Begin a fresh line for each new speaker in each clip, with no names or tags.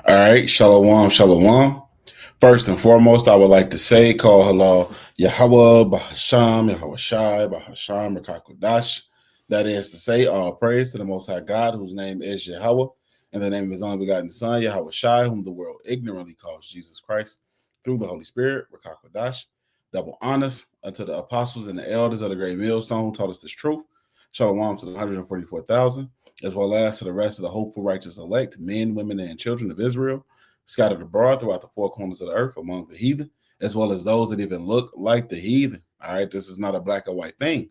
All right, shalom, shalom. First and foremost, I would like to say, call halal Yahweh, Bahasham, Yahweh Shai, Bahasham, Rakakudash. That is to say, all praise to the Most High God, whose name is Yahweh, in the name of his only begotten Son, Yahweh Shai, whom the world ignorantly calls Jesus Christ, through the Holy Spirit, Rakakudash. Double honors unto the apostles and the elders of the great millstone who taught us this truth. Shalom to the 144,000, as well as to the rest of the hopeful, righteous elect, men, women, and children of Israel, scattered abroad throughout the four corners of the earth among the heathen, as well as those that even look like the heathen. All right, this is not a black or white thing.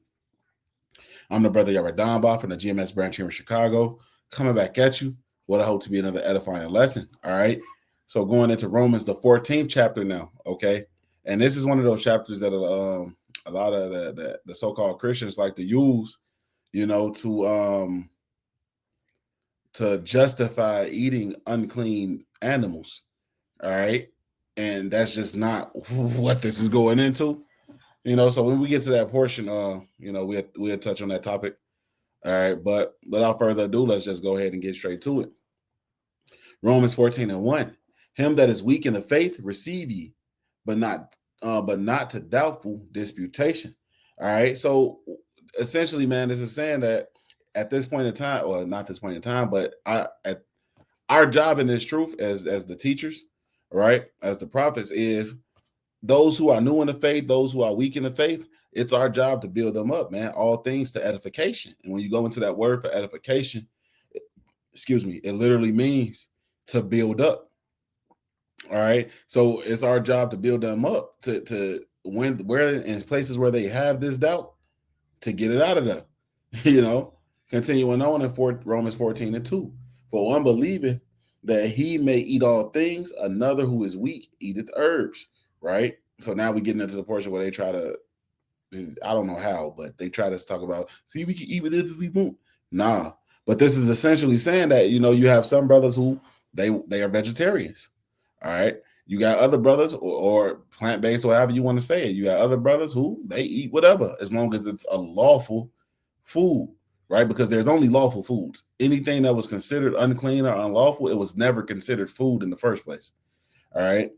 I'm the brother Yaradamba from the GMS branch here in Chicago, coming back at you. What I hope to be another edifying lesson. All right, so going into Romans, the 14th chapter now. Okay, and this is one of those chapters that a lot of the so-called Christians like to use, to justify eating unclean animals. All right. And that's just not what this is going into. So when we get to that portion, we'll touch on that topic. All right. But without further ado, let's just go ahead and get straight to it. Romans 14:1. Him that is weak in the faith, receive ye, but not to doubtful disputation. All right. So essentially, man, this is saying that at this point in time, or not this point in time, but at our job in this truth as the teachers, right, as the prophets, is those who are new in the faith, those who are weak in the faith. It's our job to build them up, man. All things to edification. And when you go into that word for edification, it literally means to build up. All right. So it's our job to build them up to where in places where they have this doubt, to get it out of them. Continuing on in Romans 14:2. For one believeth that he may eat all things, another who is weak eateth herbs. Right. So now we get into the portion where they try to, I don't know how, but they try to talk about, see, we can eat with it if we want. Nah. But this is essentially saying that, you have some brothers who they are vegetarians. All right. You got other brothers or plant-based, or however you want to say it. You got other brothers who they eat whatever, as long as it's a lawful food, right? Because there's only lawful foods. Anything that was considered unclean or unlawful, it was never considered food in the first place. All right.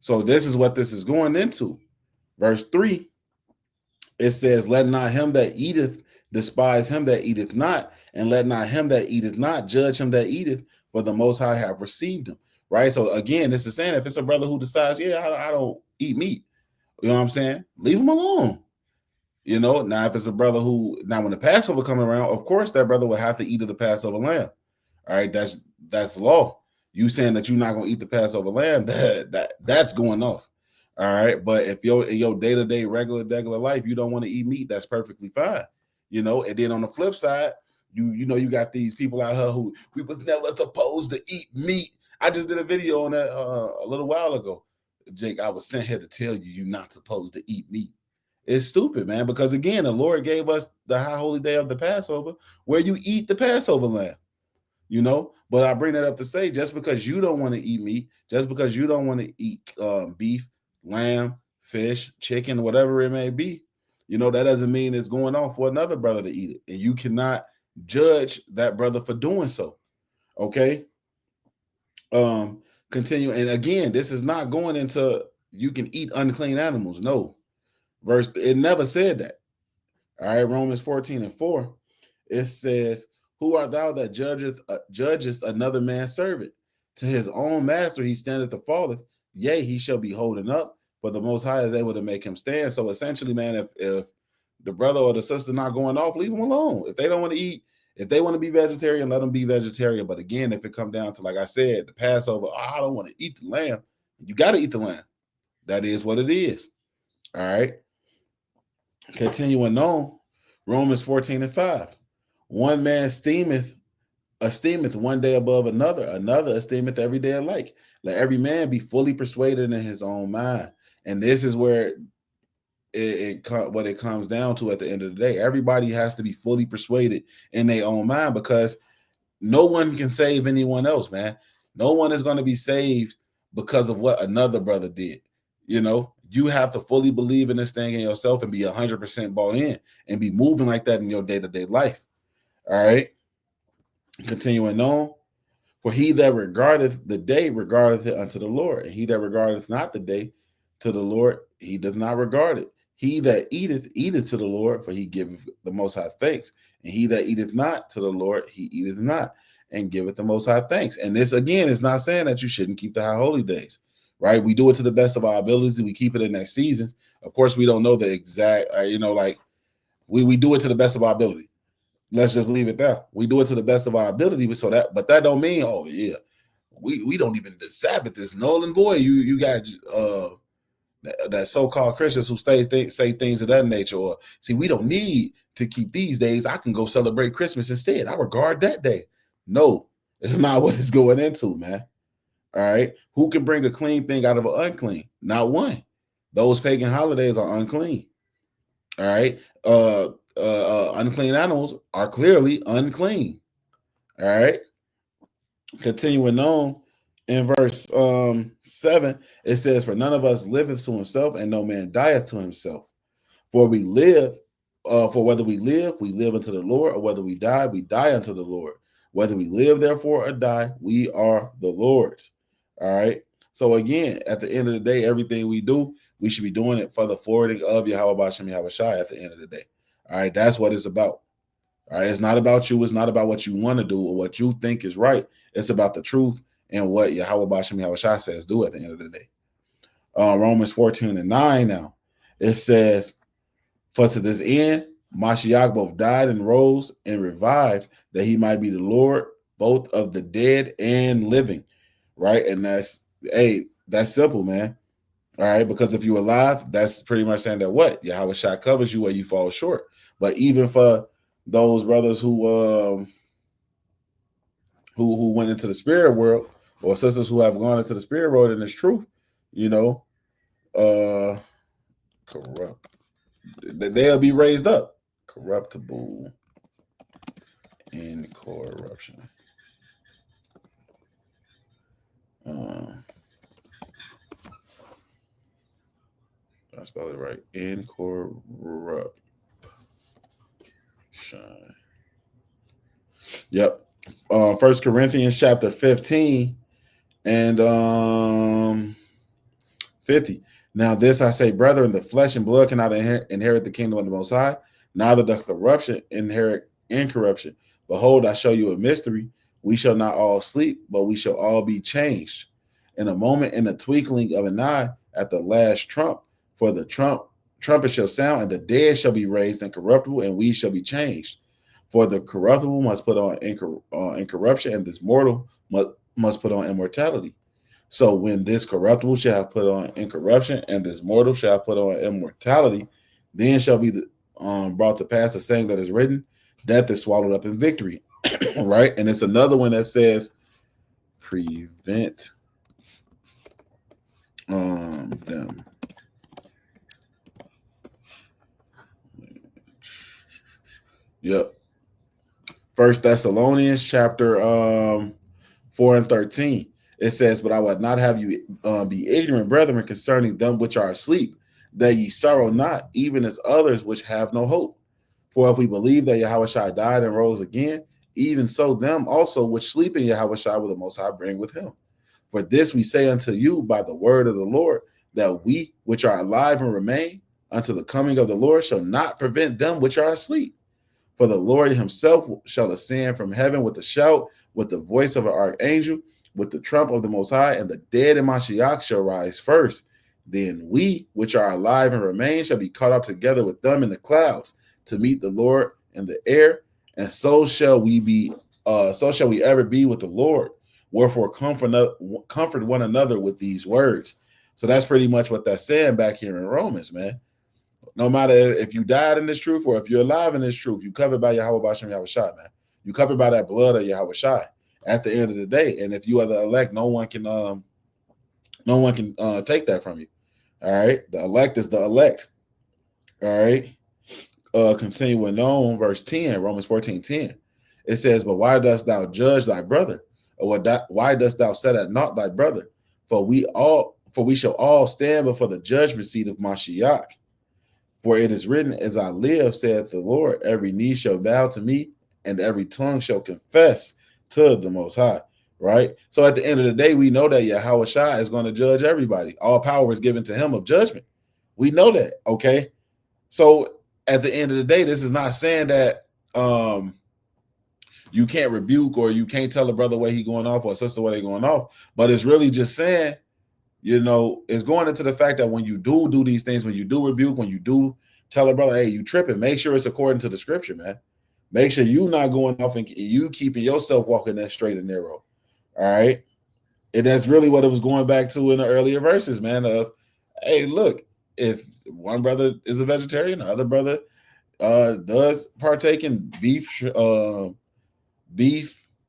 So this is what this is going into. Verse 3, it says, let not him that eateth despise him that eateth not, and let not him that eateth not judge him that eateth, for the Most High have received him. Right. So again, this is saying if it's a brother who decides, I don't eat meat, you know what I'm saying? Leave him alone. Now if it's a brother who, now when the Passover come around, of course that brother will have to eat of the Passover lamb. All right, that's law. You saying that you're not gonna eat the Passover lamb, that's going off. All right, but if in your day-to-day regular life you don't want to eat meat, that's perfectly fine. And then on the flip side, you got these people out here who we was never supposed to eat meat. I just did a video on that a little while ago. Jake, I was sent here to tell you you're not supposed to eat meat. It's stupid, man, because again, the Lord gave us the high holy day of the Passover where you eat the Passover lamb. But I bring that up to say, just because you don't want to eat meat, just because you don't want to eat beef, lamb, fish, chicken, whatever it may be, that doesn't mean it's going on for another brother to eat it. And you cannot judge that brother for doing so. Okay. Continue. And again, this is not going into you can eat unclean animals. No. Verse, it never said that. All right, Romans 14:4. It says, who art thou that judgest another man's servant? To his own master he standeth or falleth, yea, he shall be holding up, but the Most High is able to make him stand. So essentially, man, if the brother or the sister not going off, leave them alone. If they don't want to eat, if they want to be vegetarian, let them be vegetarian. But again, if it come down to, like I said, the Passover, I don't want to eat the lamb. You got to eat the lamb. That is what it is. All right. Continuing on, Romans 14:5. One man esteemeth one day above another, another esteemeth every day alike. Let every man be fully persuaded in his own mind. And this is where what it comes down to at the end of the day. Everybody has to be fully persuaded in their own mind, because no one can save anyone else, man. No one is going to be saved because of what another brother did. You have to fully believe in this thing in yourself and be 100% bought in and be moving like that in your day-to-day life. All right. Continuing on. For he that regardeth the day regardeth it unto the Lord, and he that regardeth not the day to the Lord, he does not regard it. He that eateth, eateth to the Lord, for he giveth the Most High thanks. And he that eateth not to the Lord, he eateth not, and giveth the Most High thanks. And this, again, is not saying that you shouldn't keep the high holy days, right? We do it to the best of our abilities, and we keep it in their seasons. Of course, we don't know the exact, like we do it to the best of our ability. Let's just leave it there. We do it to the best of our ability, but that don't mean, oh yeah, we don't even, the Sabbath is null and void. You got that so-called Christians who say things of that nature, or see, we don't need to keep these days. I can go celebrate Christmas instead. I regard that day. No, it's not what it's going into, man. All right. Who can bring a clean thing out of an unclean? Not one. Those pagan holidays are unclean. All right. Unclean animals are clearly unclean. All right. Continuing on in verse 7, it says, "For none of us liveth to himself, and no man dieth to himself. For we live, for whether we live unto the Lord, or whether we die unto the Lord. Whether we live, therefore, or die, we are the Lord's." All right. So again, at the end of the day, everything we do, we should be doing it for the forwarding of Yahweh Hashem Yahweh Shai at the end of the day. All right. That's what it's about. All right. It's not about you. It's not about what you want to do or what you think is right. It's about the truth and what Yahweh Hashem Yahweh Shai says do at the end of the day. Romans 14:9 now. It says, "For to this end, Mashiach both died and rose and revived, that he might be the Lord both of the dead and living." Right. And that's simple, man. All right. Because if you're alive, that's pretty much saying that what? Yahweh Shai covers you where you fall short. But even for those brothers who went into the spirit world, or sisters who have gone into the spirit world in this truth, corrupt, they'll be raised up. Corruptible incorruption. I spell it right. Incorruption. Yep. 1 Corinthians chapter 15 and 50. "Now this I say, brethren, the flesh and blood cannot inherit the kingdom of the Most High, neither the corruption inherit incorruption. Behold, I show you a mystery. We shall not all sleep, but we shall all be changed. In a moment, in the twinkling of an eye, at the last trump. For the trumpet shall sound, and the dead shall be raised incorruptible, and we shall be changed. For the corruptible must put on incorruption, and this mortal must put on immortality. So when this corruptible shall have put on incorruption, and this mortal shall have put on immortality, then shall be brought to pass the saying that is written, death is swallowed up in victory." Right? And it's another one that says, "Prevent them." Yep. 1 Thessalonians chapter 4 and 13. It says, "But I would not have you be ignorant, brethren, concerning them which are asleep, that ye sorrow not, even as others which have no hope. For if we believe that Yahweh Shai died and rose again, even so them also which sleep in Yahweh Shai will the Most High bring with him. For this we say unto you by the word of the Lord, that we which are alive and remain unto the coming of the Lord shall not prevent them which are asleep. For the Lord himself shall ascend from heaven with a shout, with the voice of an archangel, with the trump of the Most High, and the dead in Mashiach shall rise first. Then we, which are alive and remain, shall be caught up together with them in the clouds to meet the Lord in the air, and so shall we ever be with the Lord. Wherefore comfort one another with these words." So that's pretty much what that's saying back here in Romans, man. No matter if you died in this truth or if you're alive in this truth, you covered by Yahweh Bashem Yahweh Shai, man. You covered by that blood of Yahweh Shai at the end of the day. And if you are the elect, no one can take that from you. All right. The elect is the elect. All right. Continuing on, verse 10, Romans 14:10. It says, "But why dost thou judge thy brother? Or why dost thou set at naught thy brother? For we shall all stand before the judgment seat of Mashiach. For it is written, as I live, saith the Lord, every knee shall bow to me, and every tongue shall confess to the Most High." right? So at the end of the day, we know that Yahweh Shai is going to judge everybody. All power is given to him of judgment. We know that, okay? So at the end of the day, this is not saying that you can't rebuke or you can't tell a brother where he going off or a sister where they going off, but it's really just saying, it's going into the fact that when you do these things, when you do rebuke, when you do tell a brother, hey, you tripping, make sure it's according to the scripture, man. Make sure you not going off and you keeping yourself walking that straight and narrow. All right. And that's really what it was going back to in the earlier verses, man. Of, hey, look, if one brother is a vegetarian, the other brother does partake in beef,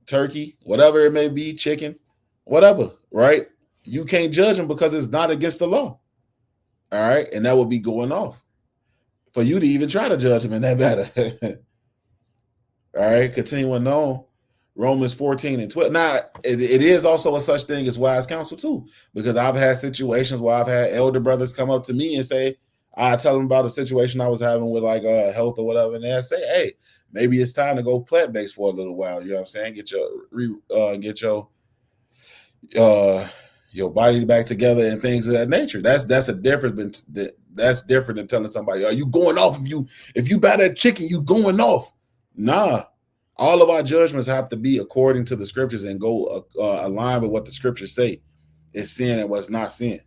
turkey, whatever it may be, chicken, whatever, right? You can't judge them because it's not against the law. All right. And that would be going off for you to even try to judge them in that matter. All right. Continuing on, Romans 14 and 12. Now, it is also a such thing as wise counsel, too, because I've had situations where I've had elder brothers come up to me and say, I tell them about a situation I was having with like health or whatever, and they say, hey, maybe it's time to go plant-based for a little while. You know what I'm saying? Get your body back together and things of that nature. That's a difference. That's different than telling somebody, "Are you going off? If you buy that chicken, you going off?" Nah, all of our judgments have to be according to the scriptures and go align with what the scriptures say is sin and what's not sin.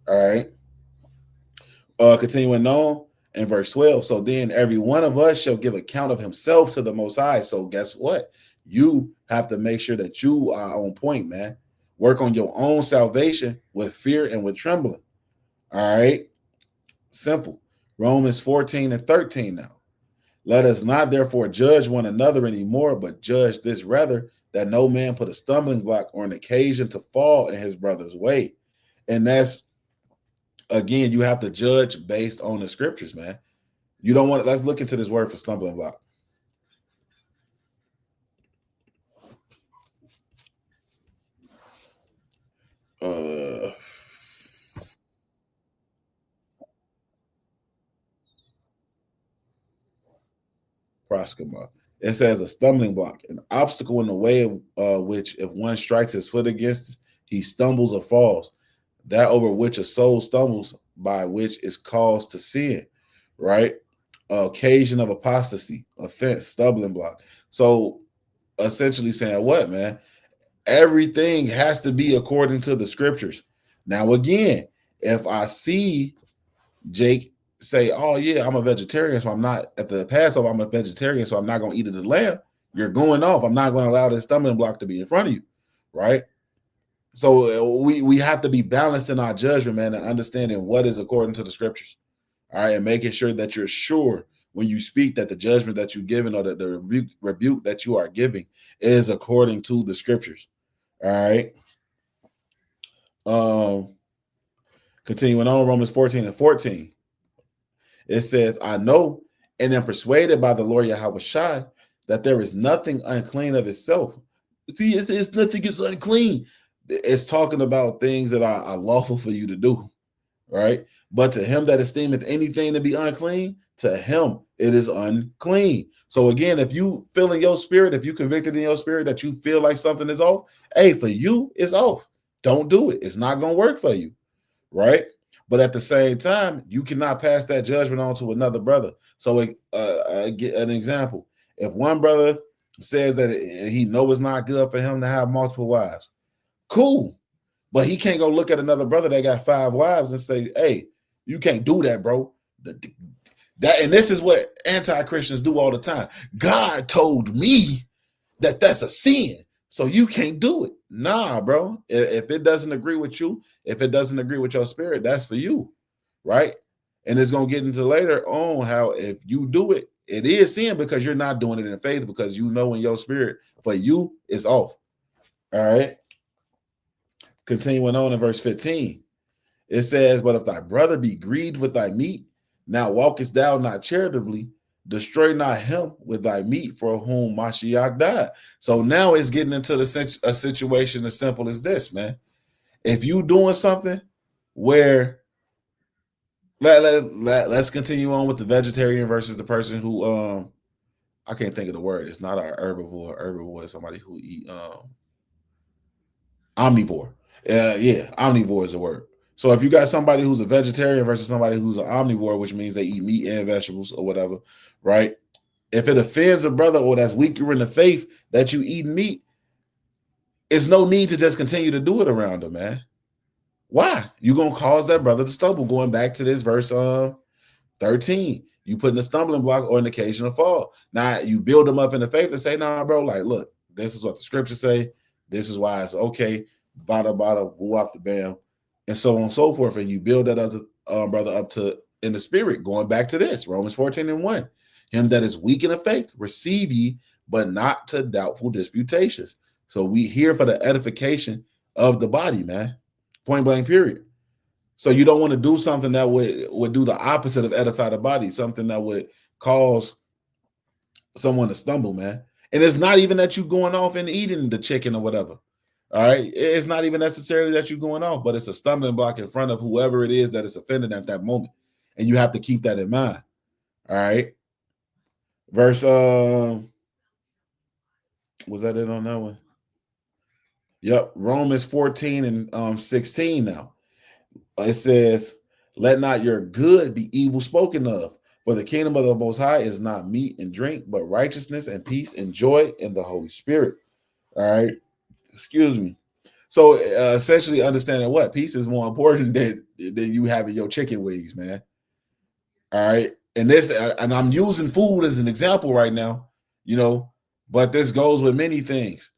All right. Continuing on in verse 12. So then every one of us shall give account of himself to the Most High. So guess what? You have to make sure that you are on point, man. Work on your own salvation with fear and with trembling. All right. Simple. Romans 14 and 13 now. Let us not therefore judge one another anymore, but judge this rather, that no man put a stumbling block or an occasion to fall in his brother's way. And that's, again, you have to judge based on the scriptures, man. You don't want to, let's look into this word for stumbling block. Proskima. It says a stumbling block, an obstacle in the way of which if one strikes his foot against, he stumbles or falls. That over which a soul stumbles, by which is caused to sin, right? Occasion of apostasy, offense, stumbling block. So essentially saying what, man? Everything has to be according to the scriptures. Now, again, if I see Jake say, "Oh yeah, I'm a vegetarian, so I'm not at the Passover. I'm a vegetarian, so I'm not going to eat of the lamb." You're going off. I'm not going to allow this stumbling block to be in front of you, right? So we have to be balanced in our judgment, man, and understanding what is according to the scriptures. All right, and making sure that you're sure when you speak that the judgment that you're giving or the rebuke that you are giving is according to the scriptures. All right. Continuing on, Romans 14 and 14. It says, I know and am persuaded by the Lord Yahweh Shai that there is nothing unclean of itself. See, it's nothing is unclean. It's talking about things that are lawful for you to do, right? But to him that esteemeth anything to be unclean, to him it is unclean. So again, if you feel in your spirit, if you convicted in your spirit that you feel like something is off, hey, for you, it's off. Don't do it. It's not going to work for you, right? But at the same time, you cannot pass that judgment on to another brother. So get an example. If one brother says that he knows it's not good for him to have multiple wives, cool. But he can't go look at another brother that got 5 wives and say, hey, you can't do that, bro. And this is what anti-Christians do all the time. God told me that that's a sin, so you can't do it. Nah, bro. If it doesn't agree with you, if it doesn't agree with your spirit, that's for you, right? And it's going to get into later on how if you do it, it is sin because you're not doing it in faith because you know in your spirit for you it's off. All right. Continuing on in verse 15, it says, but if thy brother be grieved with thy meat, now walkest thou not charitably, destroy not him with thy meat for whom Mashiach died. So now it's getting into a situation as simple as this, man. If you doing something where let's continue on with the vegetarian versus the person who I can't think of the word. It's not a herbivore. Herbivore is somebody who eat Omnivore. Yeah, omnivore is the word. So if you got somebody who's a vegetarian versus somebody who's an omnivore, which means they eat meat and vegetables or whatever, right? If it offends a brother or that's weaker in the faith that you eat meat, it's no need to just continue to do it around them, man. Why? You're gonna cause that brother to stumble. Going back to this verse 13, you putting a stumbling block or an occasional fall. Now you build them up in the faith and say, nah, bro, like, look, this is what the scriptures say. This is why it's okay. Bada, woo off the bam, and so on and so forth. And you build that up to brother up to in the spirit. Going back to this, Romans 14 and 1. Him that is weak in the faith, receive ye, but not to doubtful disputations. So we here for the edification of the body, man. Point blank, period. So you don't want to do something that would do the opposite of edify the body, something that would cause someone to stumble, man. And it's not even that you going off and eating the chicken or whatever. All right. It's not even necessarily that you're going off, but it's a stumbling block in front of whoever it is that is offended at that moment. And you have to keep that in mind. All right. Verse was that it on that one? Yep. Romans 14 and 16 now. It says, let not your good be evil spoken of, for the kingdom of the Most High is not meat and drink, but righteousness and peace and joy in the Holy Spirit. All right. Excuse me. So essentially understanding what peace is more important than you having your chicken wings, man. All right. And I'm using food as an example right now, but this goes with many things.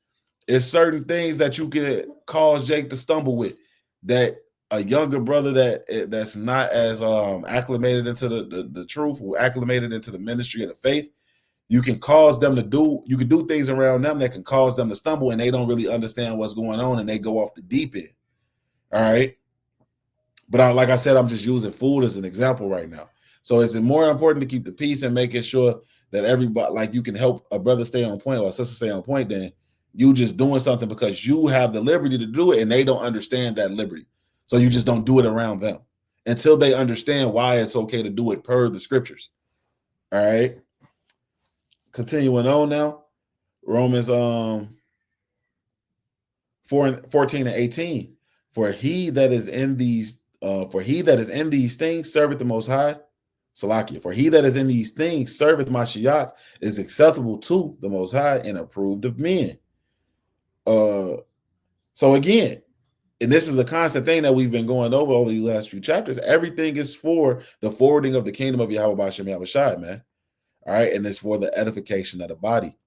It's certain things that you could cause Jake to stumble with that a younger brother that's not as acclimated into the truth or acclimated into the ministry of the faith, you can do things around them that can cause them to stumble, and they don't really understand what's going on and they go off the deep end. All right. But like I said, I'm just using food as an example right now. So it's more important to keep the peace and making sure that everybody, like, you can help a brother stay on point or a sister stay on point than you just doing something because you have the liberty to do it and they don't understand that liberty. So you just don't do it around them until they understand why it's okay to do it per the scriptures. All right. Continuing on now. Romans 14 and 18. For he that is in these things serveth the Most High. Salakia. For he that is in these things serveth Mashiach, is acceptable to the Most High and approved of men. So again, and this is a constant thing that we've been going over the last few chapters. Everything is for the forwarding of the kingdom of Yahweh Bashem Yahushai, man. All right, and it's for the edification of the body.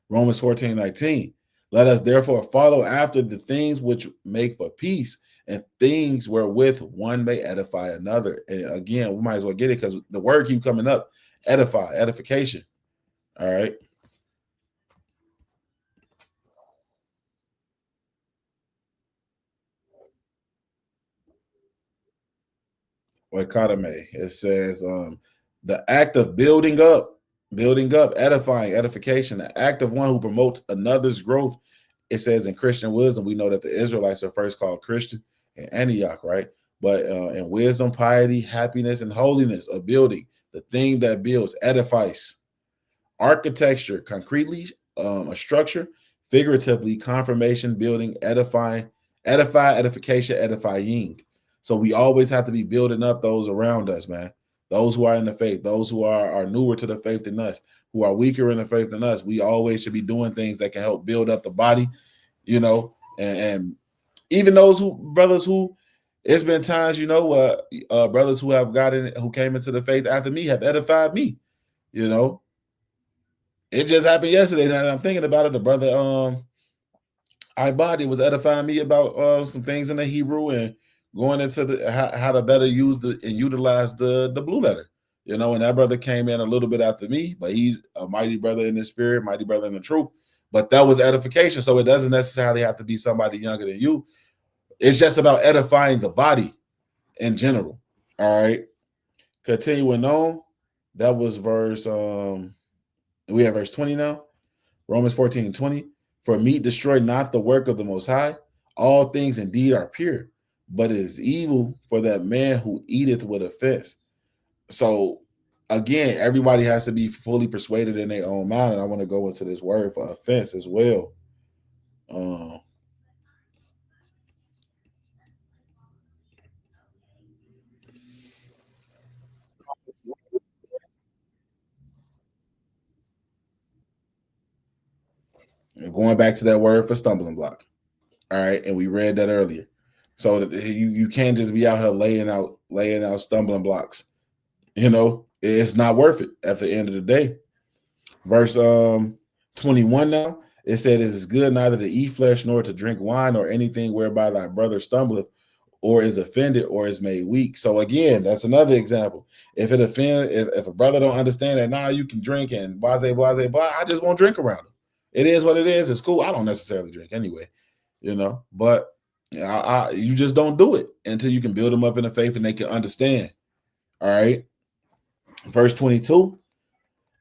Romans 14:19. Let us therefore follow after the things which make for peace and things wherewith one may edify another. And again, we might as well get it because the word keep coming up. Edify, edification. All right. Oikadame. It says the act of building up, edifying, edification, the act of one who promotes another's growth. It says in Christian wisdom, we know that the Israelites are first called Christian in Antioch, right? But in wisdom, piety, happiness, and holiness of building, the thing that builds, edifies. Architecture, concretely, a structure, figuratively, confirmation, building, edifying, edification, edifying. So we always have to be building up those around us, man. Those who are in the faith, those who are newer to the faith than us, who are weaker in the faith than us. We always should be doing things that can help build up the body, and even those brothers who it's been times, brothers who who came into the faith after me have edified me, you know. It just happened yesterday. Now that I'm thinking about it, the brother Ibadi was edifying me about some things in the Hebrew and going into how to better use and utilize the blue letter. And that brother came in a little bit after me, but he's a mighty brother in the spirit, mighty brother in the truth. But that was edification. So it doesn't necessarily have to be somebody younger than you. It's just about edifying the body in general. All right. Continuing on. That was we have verse 20 now. Romans 14:20. For meat destroy not the work of the Most High. All things indeed are pure, but it is evil for that man who eateth with offense. So again, everybody has to be fully persuaded in their own mind. And I want to go into this word for offense as well. going back to that word for stumbling block. All right, and we read that earlier. So that you can't just be out here laying out stumbling blocks. It's not worth it at the end of the day. Verse 21 now, it said, it is good neither to eat flesh nor to drink wine or anything whereby thy brother stumbleth or is offended or is made weak. So again, that's another example. If it offends, if a brother don't understand that now you can drink and blase, blase, blah, I just won't drink around him. It is what it is. It's cool. I don't necessarily drink anyway, but you just don't do it until you can build them up in the faith and they can understand. All right. Verse 22,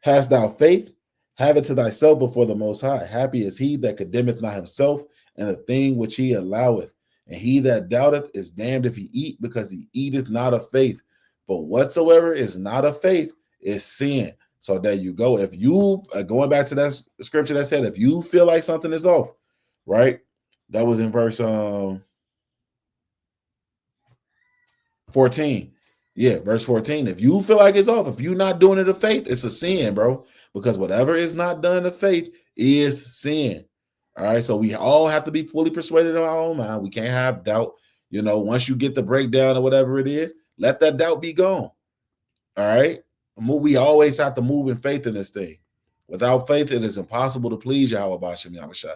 hast thou faith? Have it to thyself before the Most High. Happy is he that condemneth not himself and the thing which he alloweth. And he that doubteth is damned if he eat, because he eateth not of faith. But whatsoever is not of faith is sin. So there you go. If you, going back to that scripture that said, if you feel like something is off, right? That was in verse 14. Yeah, verse 14. If you feel like it's off, if you're not doing it of faith, it's a sin, bro. Because whatever is not done of faith is sin. All right. So we all have to be fully persuaded in our own mind. We can't have doubt. Once you get the breakdown or whatever it is, let that doubt be gone. All right. We always have to move in faith in this thing. Without faith, it is impossible to please Yahweh B'Shem Yahushua.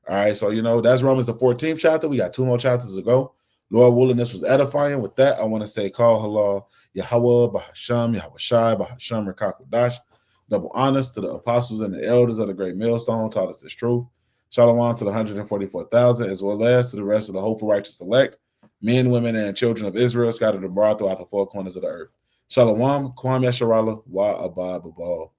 All right. So, that's Romans the 14th chapter. We got 2 more chapters to go. Lord willing, this was edifying. With that, I want to say, call halal Yahweh B'Hashem, Yahweh Shai, B'Hashem Rekakwadash. Double honors to the apostles and the elders of the great millstone taught us this truth. Shalom to the 144,000, as well as to the rest of the hopeful righteous elect, men, women, and children of Israel scattered abroad throughout the four corners of the earth. Shalom, Kwam Yasharallah, Wa Abba Babal.